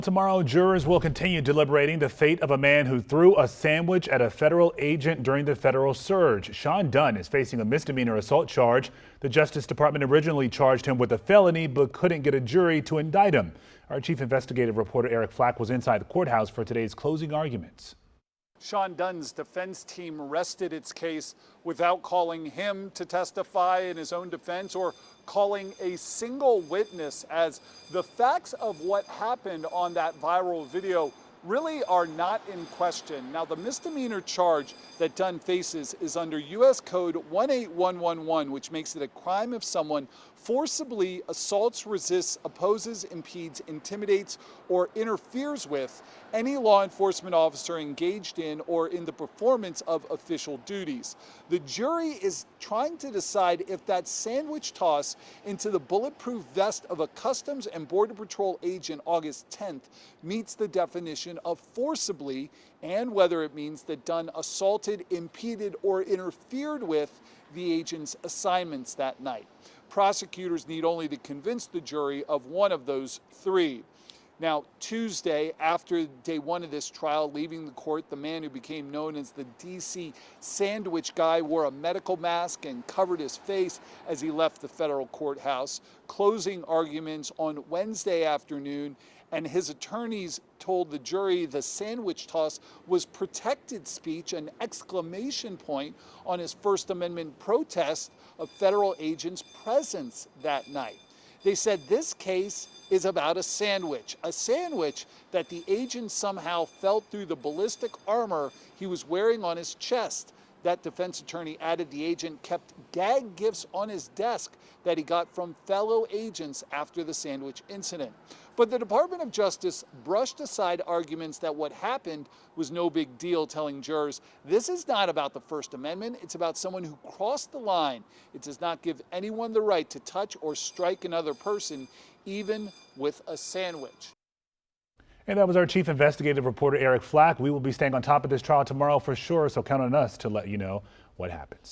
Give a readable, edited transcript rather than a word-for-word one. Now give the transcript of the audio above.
Tomorrow, jurors will continue deliberating the fate of a man who threw a sandwich at a federal agent during the federal surge. Dunn is facing a misdemeanor assault charge. The Justice Department originally charged him with a felony, but couldn't get a jury to indict him. Our chief investigative reporter Eric Flack was inside the courthouse for today's closing arguments. Dunn's defense team rested its case without calling him to testify in his own defense or calling a single witness, as the facts of what happened on that viral video really are not in question. Now, the misdemeanor charge that Dunn faces is under U.S. Code 18111, which makes it a crime if someone forcibly assaults, resists, opposes, impedes, intimidates, or interferes with any law enforcement officer engaged in or in the performance of official duties. The jury is trying to decide if that sandwich toss into the bulletproof vest of a Customs and Border Patrol agent August 10th meets the definition of forcibly, and whether it means that Dunn assaulted, impeded, or interfered with the agent's assignments that night. Prosecutors need only to convince the jury of one of those three. Now, Tuesday, after day one of this trial, leaving the court, the man who became known as the D.C. Sandwich Guy wore a medical mask and covered his face as he left the federal courthouse. Closing arguments on Wednesday afternoon, and his attorneys told the jury the sandwich toss was protected speech, an exclamation point on his First Amendment protest of federal agents' presence that night. They said this case is about a sandwich that the agent somehow felt through the ballistic armor he was wearing on his chest. That defense attorney added the agent kept gag gifts on his desk that he got from fellow agents after the sandwich incident. But the Department of Justice brushed aside arguments that what happened was no big deal, telling jurors, this is not about the First Amendment, it's about someone who crossed the line. It does not give anyone the right to touch or strike another person, even with a sandwich. And that was our chief investigative reporter Eric Flack. We will be staying on top of this trial tomorrow for sure, so count on us to let you know what happens.